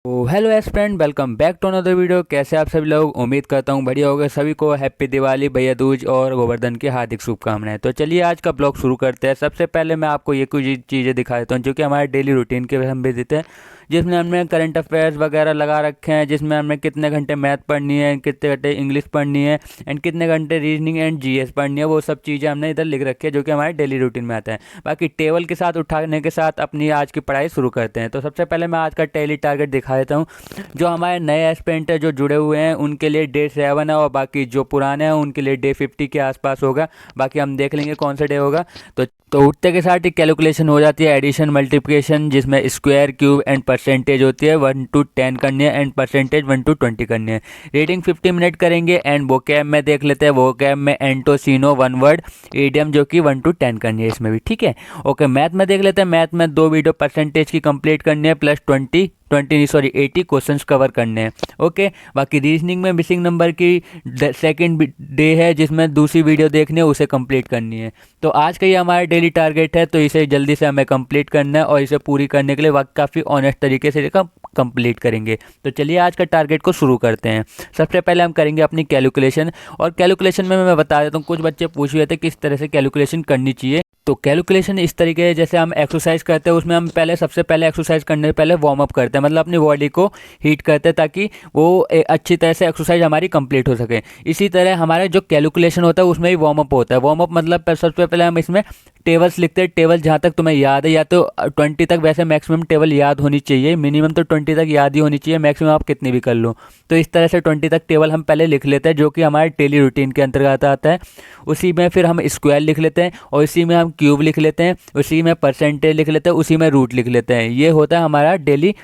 तो hello S friend, welcome back to another video. कैसे आप सभी लोग? उम्मीद करता हूँ बढ़िया होगा। सभी को हैप्पी दिवाली, भैया दूज और गोवर्धन की हार्दिक शुभकामनाएं। तो चलिए आज का ब्लॉग शुरू करते हैं। सबसे पहले मैं आपको ये कुछ चीज़ें दिखा देता हूँ जो कि हमारे डेली रूटीन के हम विजिट हैं, जिसमें हमने करंट अफेयर्स वगैरह लगा रखे हैं, जिसमें हमें कितने घंटे मैथ पढ़नी है, कितने घंटे इंग्लिश पढ़नी है एंड कितने घंटे रीजनिंग एंड जीएस पढ़नी है। वो सब चीज़ें हमने इधर लिख रखी है जो कि हमारे डेली रूटीन में आता है। बाकी टेबल के साथ उठाने के साथ अपनी आज की पढ़ाई शुरू करते हैं। तो सबसे पहले मैं आज का डेली टारगेट दिखा देता हूँ। जो हमारे नए एस्पिरेंट है जो जुड़े हुए हैं उनके लिए डे 7 है, और बाकी जो पुराने हैं उनके लिए डे 50 के आसपास होगा। बाकी हम देख लेंगे कौन सा डे होगा। तो उठते के साथ ही कैलकुलेशन हो जाती है, एडिशन मल्टीप्लिकेशन, जिसमें स्क्वायर क्यूब एंड परसेंटेज होती है। 1 to 10 करनी है एंड परसेंटेज 1 to 20 करनी है। रीडिंग 50 मिनट करेंगे एंड वोकैब में देख लेते हैं। वोकैब में एंटोसिनो 1 वर्ड, ईडियम जो कि 1 to 10 करनी है इसमें भी, ठीक है। ओके, मैथ में देख लेते हैं। मैथ में 2 वीडियो परसेंटेज की कंप्लीट करनी है, प्लस 80 क्वेश्चंस कवर करने हैं। ओके, बाकी रीजनिंग में मिसिंग नंबर की सेकंड डे है, जिसमें दूसरी वीडियो देखनी है, उसे कंप्लीट करनी है। तो आज का ये हमारा डेली टारगेट है, तो इसे जल्दी से हमें कंप्लीट करना है और इसे पूरी करने के लिए वक्त काफ़ी ऑनेस्ट तरीके से कंप्लीट करेंगे। तो चलिए आज का टारगेट को शुरू करते हैं। सबसे पहले हम करेंगे अपनी कैलकुलेशन, और कैलकुलेशन में मैं बता देता हूँ, कुछ बच्चे पूछ रहे थे किस तरह से कैलकुलेशन करनी चाहिए। तो कैलकुलेशन इस तरीके है, जैसे हम एक्सरसाइज करते हैं उसमें हम सबसे पहले एक्सरसाइज करने से पहले वार्म अप करते हैं, मतलब अपनी बॉडी को हीट करते हैं ताकि वो अच्छी तरह से एक्सरसाइज हमारी कंप्लीट हो सके। इसी तरह हमारा जो कैलकुलेशन होता है उसमें भी वार्म अप होता है। वार्म अप मतलब सबसे पहले हम इसमें टेबल्स लिखते हैं। टेबल जहाँ तक तुम्हें याद है, या तो 20 तक, वैसे मैक्सिमम टेबल याद होनी चाहिए, मिनिमम तो 20 तक याद ही होनी चाहिए, मैक्सिमम आप कितनी भी कर लो। तो इस तरह से 20 तक टेबल हम पहले लिख लेते हैं, जो कि हमारे डेली रूटीन के अंतर्गत आता है। उसी में फिर हम स्क्वायर लिख लेते हैं, और इसी में हम क्यूब लिख लेते हैं, उसी में परसेंटेज लिख लेते हैं, उसी में रूट लिख लेते हैं। ये होता है हमारा डेली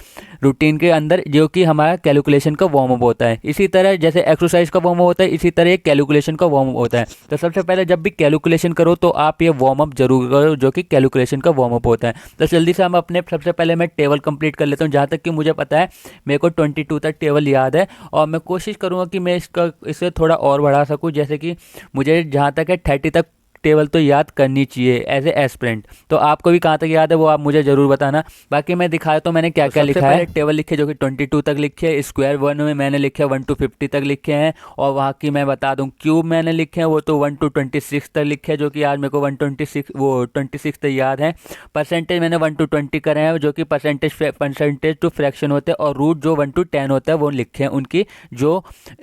रूटीन के अंदर, जो कि हमारा कैलकुलेशन का वार्म अप होता है। इसी तरह जैसे एक्सरसाइज का वार्म अप होता है, इसी तरह कैलकुलेशन का वार्म अप होता है। तो सबसे पहले जब भी कैलकुलेशन करो तो आप ये वार्म अप जरूर करो, जो कि कैलकुलेशन का वार्म अप होता है। तो जल्दी से हम अपने सबसे पहले मैं टेबल कंप्लीट कर लेता हूँ। जहाँ तक कि मुझे पता है, मेरे को 22 तक टेबल याद है, और मैं कोशिश करूँगा कि मैं इसे थोड़ा और बढ़ा सकूँ। जैसे कि मुझे जहाँ तक है 30 तक टेबल तो याद करनी चाहिए एज ए एस्पिरेंट। तो आपको भी कहाँ तक याद है वो आप मुझे ज़रूर बताना। बाकी मैं दिखाया तो मैंने क्या क्या लिखा है। टेबल लिखे जो कि 22 तक लिखे है। स्क्वायर 1 में मैंने लिखे 1 to 50 तक लिखे हैं, और वहाँ की मैं बता दूँ क्यूब मैंने लिखे हैं वो तो 1 to 26 तक लिखे हैं, जो कि आज मेरे को 26 तक याद है। परसेंटेज मैंने 1 to 20 करे हैं, जो कि परसेंटेज टू फ्रैक्शन होते हैं, और रूट जो 1 to 10 होता है वो लिखे हैं, उनकी जो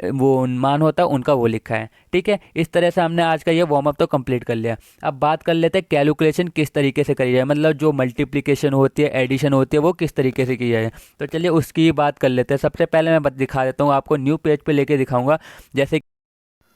वो मान होता है उनका वो लिखा है, ठीक है। इस तरह से हमने आज का ये वार्म अप तो कंप्लीट कर लिया। अब बात कर लेते हैं कैलकुलेशन किस तरीके से करी जाए, मतलब जो मल्टीप्लिकेशन होती है, एडिशन होती है, वो किस तरीके से की जाए। तो चलिए उसकी बात कर लेते हैं। सबसे पहले मैं दिखा देता हूँ आपको, न्यू पेज पे लेके दिखाऊंगा। जैसे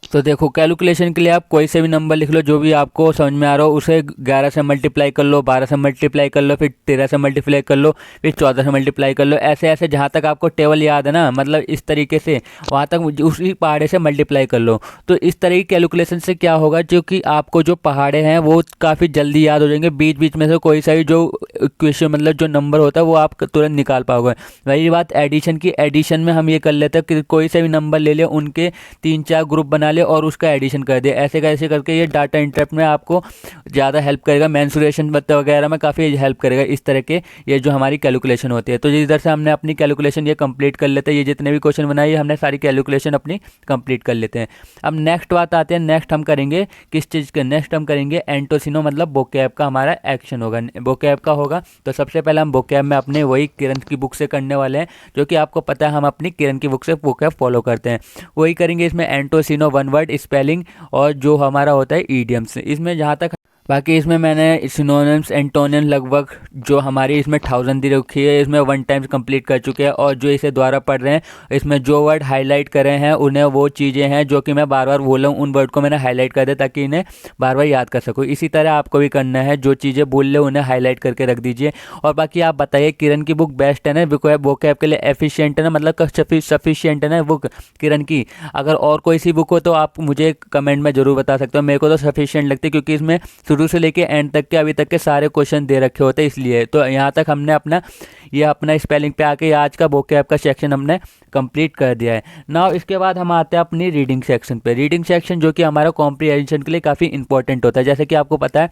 तो देखो, कैलकुलेशन के लिए आप कोई से भी नंबर लिख लो जो भी आपको समझ में आ रहा हो, उसे 11 से मल्टीप्लाई कर लो, 12 से मल्टीप्लाई कर लो, फिर 13 से मल्टीप्लाई कर लो, फिर 14 से मल्टीप्लाई कर लो। ऐसे ऐसे जहाँ तक आपको टेबल याद है ना, मतलब इस तरीके से वहाँ तक उसी पहाड़े से मल्टीप्लाई कर लो। तो इस तरह की कैलकुलेशन से क्या होगा, जो कि आपको जो पहाड़े हैं वो काफ़ी जल्दी याद हो जाएंगे। बीच बीच में से कोई सा भी जो इक्वेशन, मतलब जो नंबर होता है वो आप तुरंत निकाल पाओगे। वही बात एडिशन की, एडिशन में हम ये कर लेते हैं कि कोई सा भी नंबर ले ले, उनके 3-4 ग्रुप बना ले और उसका एडिशन कर दे। ऐसे कैसे करके ये डाटा इंटरप्ट में आपको ज़्यादा हेल्प करेगा, मेंसुरेशन वगैरह में काफ़ी हेल्प करेगा। इस तरह के ये जो हमारी कैलकुलेशन होती है। तो इधर से हमने अपनी कैलकुलेशन ये कंप्लीट कर लेते हैं। ये जितने भी क्वेश्चन बनाए हमने सारी कैलकुलेशन अपनी कंप्लीट कर लेते हैं। अब नेक्स्ट बात आते हैं, नेक्स्ट हम करेंगे किस चीज़ के, नेक्स्ट हम करेंगे एंटोसिनो, मतलब वोकैब का हमारा एक्शन होगा, वोकैब का होगा। तो सबसे पहले हम वोकैब में अपने वही किरण की बुक से करने वाले हैं, जो कि आपको पता है हम अपनी किरण की बुक से वोकैब फॉलो करते हैं, वही करेंगे। इसमें एंटोसिनो 1 वर्ड, स्पेलिंग, और जो हमारा होता है ईडियम्स। इसमें जहाँ तक बाकी इसमें मैंने सिनोनिम्स एंटोनियम लगभग जो हमारी इसमें 1000 दी रखी है, इसमें 1 टाइम्स कंप्लीट कर चुके हैं। और जो इसे द्वारा पढ़ रहे हैं, इसमें जो वर्ड हाईलाइट करे हैं उन्हें वो चीज़ें हैं जो कि मैं बार बार बोल रहा हूँ, उन वर्ड को मैंने हाईलाइट कर दिया ताकि इन्हें बार बार याद कर सकूँ। इसी तरह आपको भी करना है, जो चीज़ें बोल रहे उन्हें हाईलाइट करके रख दीजिए। और बाकी आप बताइए किरण की बुक बेस्ट है ना, वोकैब के लिए एफिशिएंट है ना, मतलब सफिशिएंट है ना बुक किरण की। अगर और कोई सी बुक हो तो आप मुझे कमेंट में ज़रूर बता सकते हो। मेरे को तो सफिशिएंट लगती है, क्योंकि इसमें शुरू शुरू से लेके एंड तक के अभी तक के सारे क्वेश्चन दे रखे होते हैं, इसलिए तो यहाँ तक हमने अपना स्पेलिंग पे आके आज का वोकैब का सेक्शन हमने कंप्लीट कर दिया है। नाउ इसके बाद हम आते हैं अपनी रीडिंग सेक्शन पे। रीडिंग सेक्शन जो कि हमारा कॉम्प्रिहेंशन के लिए काफ़ी इंपॉर्टेंट होता है। जैसे कि आपको पता है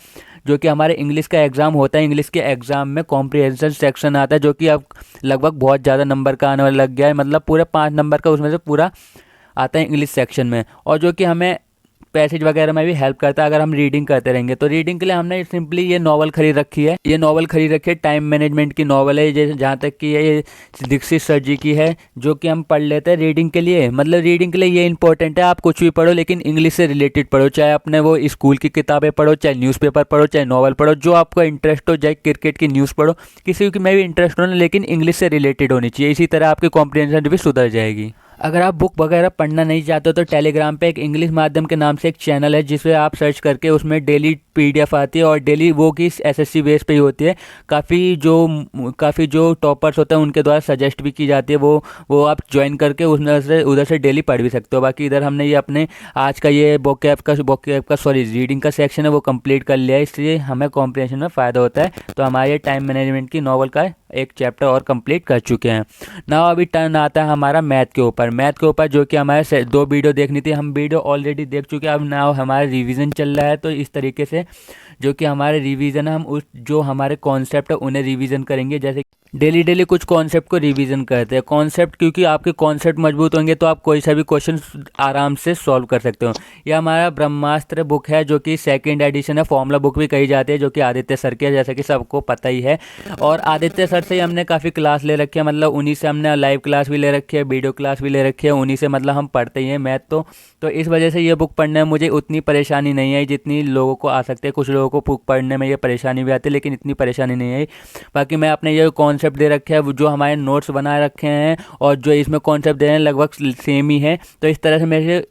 जो कि हमारे इंग्लिश का एग्ज़ाम होता है, इंग्लिश के एग्ज़ाम में कॉम्प्रिहेंशन सेक्शन आता है जो कि अब लगभग बहुत ज़्यादा नंबर का आने वाला लग गया है, मतलब पूरे 5 नंबर का उसमें से पूरा आता है इंग्लिश सेक्शन में, और जो कि हमें पैसेज वगैरह में भी हेल्प करता है अगर हम रीडिंग करते रहेंगे। तो रीडिंग के लिए हमने सिंपली ये नॉवल खरीद रखी है। ये नॉवल खरीद रखी है, टाइम मैनेजमेंट की नॉवल है, जैसे जहाँ तक कि ये दीक्षित सर जी की है, जो कि हम पढ़ लेते हैं रीडिंग के लिए। मतलब रीडिंग के लिए ये इंपॉर्टेंट है, आप कुछ भी पढ़ो लेकिन इंग्लिश से रिलेटेड पढ़ो, चाहे अपने वो स्कूल की किताबें पढ़ो, चाहे न्यूज़पेपर पढ़ो, चाहे नॉवल पढ़ो, जो आपको इंटरेस्ट हो, चाहे क्रिकेट की न्यूज़ पढ़ो, किसी की में भी इंटरेस्ट हो लेकिन इंग्लिश से रिलेटेड होनी चाहिए। इसी तरह आपकी कॉम्प्रिहेंशन भी सुधर जाएगी। अगर आप बुक वगैरह पढ़ना नहीं चाहते हो तो टेलीग्राम पे एक इंग्लिश माध्यम के नाम से एक चैनल है, जिसमें आप सर्च करके उसमें डेली PDF आती है, और डेली वो की SSC बेस पे ही होती है। काफ़ी जो टॉपर्स होते हैं उनके द्वारा सजेस्ट भी की जाती है, वो आप ज्वाइन करके उसमें उधर से डेली पढ़ भी सकते हो। बाकी इधर हमने ये अपने आज का ये वोकैब का रीडिंग का सेक्शन है वो कंप्लीट कर लिया है, इसलिए हमें कॉम्प्रिहेंशन में फ़ायदा होता है। तो हमारे टाइम मैनेजमेंट की नॉवल का एक चैप्टर और कंप्लीट कर चुके हैं। ना अभी टर्न आता है हमारा मैथ के ऊपर, जो कि हमारे 2 वीडियो देखनी थी, हम वीडियो ऑलरेडी देख चुके हैं। अब ना हमारा रिवीजन चल रहा है, तो इस तरीके से जो कि हमारे रिवीजन है, हम जो हमारे कॉन्सेप्ट है उन्हें रिवीजन करेंगे। जैसे डेली कुछ कॉन्सेप्ट को रिवीजन करते हैं। कॉन्सेप्ट, क्योंकि आपके कॉन्सेप्ट मजबूत होंगे तो आप कोई सा भी क्वेश्चन आराम से सॉल्व कर सकते हो। यह हमारा ब्रह्मास्त्र बुक है, जो कि 2nd एडिशन है, फॉर्मूला बुक भी कही जाती है, जो कि आदित्य सर की है, जैसा कि सबको पता ही है। और आदित्य सर से हमने काफ़ी क्लास ले रखी है, मतलब उन्हीं से हमने लाइव क्लास भी ले रखी है, वीडियो क्लास भी ले रखी है, उन्हीं से मतलब हम पढ़ते ही हैं मैथ। तो इस वजह से ये बुक पढ़ने में मुझे उतनी परेशानी नहीं आई जितनी लोगों को आ सकती है। कुछ लोगों को बुक पढ़ने में ये परेशानी भी आती है, लेकिन इतनी परेशानी नहीं आई। बाकी मैं अपने ये कॉन्सेप्ट दे रखे हैं, जो हमारे नोट्स बना रखे हैं, और जो इसमें कॉन्सेप्ट दे रहे हैं लगभग सेम ही है। तो इस तरह से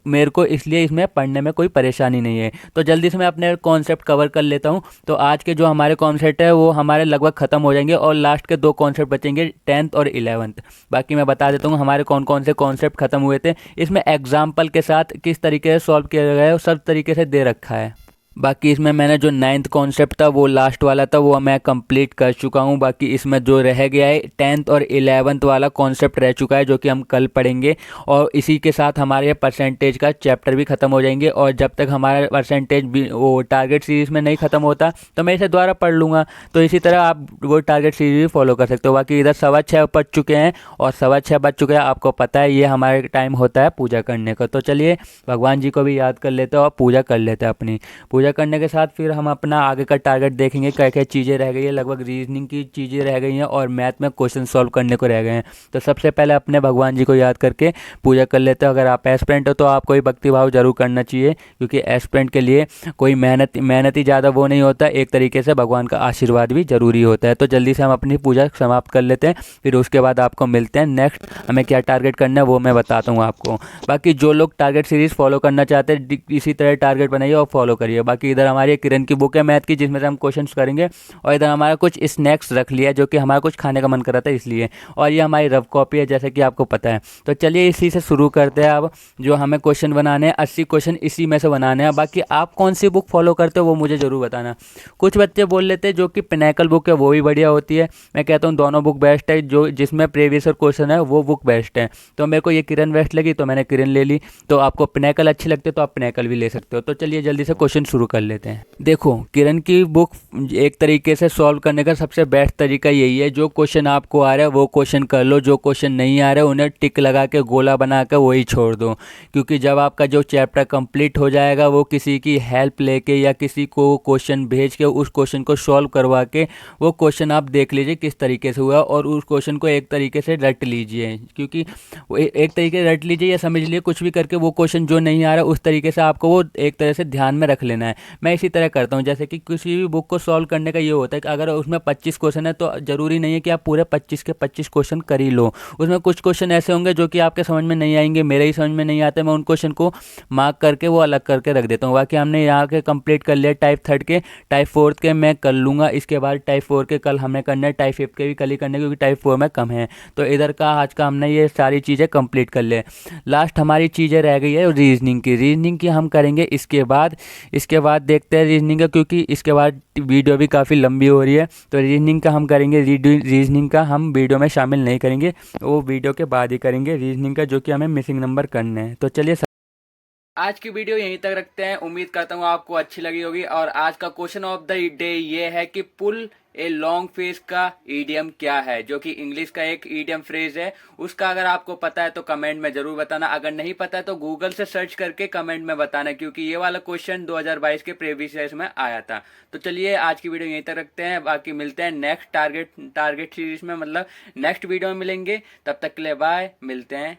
मेरे को इसलिए इसमें पढ़ने में कोई परेशानी नहीं है। तो जल्दी से मैं अपने कॉन्सेप्ट कवर कर लेता हूँ। तो आज के जो हमारे कॉन्सेप्ट है वो हमारे लगभग ख़त्म हो जाएंगे, और लास्ट के 2 कॉन्सेप्ट बचेंगे, 10th और 11th। बाकी मैं बता देता हूँ हमारे कौन कौन से कॉन्सेप्ट खत्म हुए थे। इसमें एग्जाम्पल के साथ किस तरीके से सॉल्व किया गया है सब तरीके से दे रखा है। बाकी इसमें मैंने जो 9th कॉन्सेप्ट था वो लास्ट वाला था, वो मैं कंप्लीट कर चुका हूँ। बाकी इसमें जो रह गया है 10th और 11th वाला कॉन्सेप्ट रह चुका है, जो कि हम कल पढ़ेंगे। और इसी के साथ हमारे परसेंटेज का चैप्टर भी ख़त्म हो जाएंगे। और जब तक हमारा परसेंटेज भी वो टारगेट सीरीज़ में नहीं ख़त्म होता तो मैं इसे दोबारा पढ़ लूँगा। तो इसी तरह आप वो टारगेट सीरीज भी फॉलो कर सकते हो। बाकी इधर 6:15 बज चुके हैं, और 6:15 बज चुके हैं, आपको पता है ये हमारे टाइम होता है पूजा करने का। तो चलिए भगवान जी को भी याद कर लेते हैं और पूजा कर लेते हैं। अपनी पूजा करने के साथ फिर हम अपना आगे का टारगेट देखेंगे, क्या क्या चीज़ें रह गई है। लगभग रीजनिंग की चीज़ें रह गई हैं और मैथ में क्वेश्चन सॉल्व करने को रह गए हैं। तो सबसे पहले अपने भगवान जी को याद करके पूजा कर लेते हैं। अगर आप एस्पिरेंट हो तो आपको ही भक्ति भाव जरूर करना चाहिए, क्योंकि एस्पिरेंट के लिए कोई मेहनत ही ज़्यादा वो नहीं होता, एक तरीके से भगवान का आशीर्वाद भी जरूरी होता है। तो जल्दी से हम अपनी पूजा समाप्त कर लेते हैं, फिर उसके बाद आपको मिलते हैं। नेक्स्ट हमें क्या टारगेट करना है वो मैं बताता हूँ आपको। बाकी जो लोग टारगेट सीरीज़ फॉलो करना चाहते हैं इसी तरह टारगेट बनाइए और फॉलो करिए। बाकी इधर हमारी किरण की बुक है मैथ की, जिसमें से हम क्वेश्चंस करेंगे। और इधर हमारा कुछ स्नैक्स रख लिया, जो कि हमारा कुछ खाने का मन कर रहा था इसलिए। और ये हमारी रफ कॉपी है, जैसे कि आपको पता है। तो चलिए इसी से शुरू करते हैं। अब जो हमें क्वेश्चन बनाने हैं 80 क्वेश्चन इसी में से बनाने हैं। बाकी आप कौन सी बुक फॉलो करते हो वो मुझे ज़रूर बताना। कुछ बच्चे बोल लेते हैं जो कि पिनैकल बुक है वो भी बढ़िया होती है, मैं कहता हूँ दोनों बुक बेस्ट है। जो जिसमें प्रीवियस ईयर क्वेश्चन है वो बुक बेस्ट है। तो मेरे को ये किरण बेस्ट लगी तो मैंने किरण ले ली। तो आपको पिनैकल अच्छी लगती है तो आप पिनैकल भी ले सकते हो। तो चलिए जल्दी से क्वेश्चन शुरू कर लेते हैं। देखो किरण की बुक एक तरीके से सॉल्व करने का सबसे बेस्ट तरीका यही है, जो क्वेश्चन आपको आ रहा है वो क्वेश्चन कर लो, जो क्वेश्चन नहीं आ रहा है उन्हें टिक लगा के गोला बना के वही छोड़ दो। क्योंकि जब आपका जो चैप्टर कंप्लीट हो जाएगा वो किसी की हेल्प लेके या किसी को क्वेश्चन भेज के उस क्वेश्चन को सॉल्व करवा के वो क्वेश्चन आप देख लीजिए किस तरीके से हुआ, और उस क्वेश्चन को एक तरीके से रट लीजिए। क्योंकि एक तरीके से रट लीजिए या समझ लीजिए, कुछ भी करके वो क्वेश्चन जो नहीं आ रहा उस तरीके से आपको वो एक तरह से ध्यान में रख लेना है। मैं इसी तरह करता हूँ। जैसे कि किसी भी बुक को सॉल्व करने का ये होता है कि अगर उसमें 25 क्वेश्चन है तो ज़रूरी नहीं है कि आप पूरे 25 के 25 क्वेश्चन कर ही लो। उसमें कुछ क्वेश्चन ऐसे होंगे जो कि आपके समझ में नहीं आएंगे, मेरे ही समझ में नहीं आते, मैं उन क्वेश्चन को मार्क करके वो अलग करके रख देता हूँ। बाकी हमने यहाँ के कंप्लीट कर लिया टाइप 3 के, टाइप 4 के मैं कर लूँगा। इसके बाद टाइप 4 के कल हमें करना है, टाइप 5 के भी कल ही करने, क्योंकि टाइप 4 में कम है। तो इधर का आज का हमने ये सारी चीज़ें कंप्लीट कर ले। लास्ट हमारी चीज़ें रह गई है रीजनिंग की हम करेंगे इसके इसके बाद देखते हैं रीजनिंग का, क्योंकि इसके बाद वीडियो भी काफ़ी लंबी हो रही है। तो रीजनिंग का हम करेंगे, रीजनिंग का हम वीडियो में शामिल नहीं करेंगे, वो वीडियो के बाद ही करेंगे रीजनिंग का, जो कि हमें मिसिंग नंबर करने हैं। तो चलिए आज की वीडियो यहीं तक रखते हैं। उम्मीद करता हूँ आपको अच्छी लगी होगी। और आज का क्वेश्चन ऑफ द डे ये है कि पुल ए लॉन्ग फेस का ईडियम क्या है, जो कि इंग्लिश का एक ईडियम फ्रेज है। उसका अगर आपको पता है तो कमेंट में जरूर बताना, अगर नहीं पता है तो गूगल से सर्च करके कमेंट में बताना, क्योंकि ये वाला क्वेश्चन 2022 के प्रीवियस ईयर्स में आया था। तो चलिए आज की वीडियो यहीं तक रखते हैं, बाकी मिलते हैं नेक्स्ट टारगेट सीरीज में, मतलब नेक्स्ट वीडियो में मिलेंगे। तब तक के लिए बाय, मिलते हैं।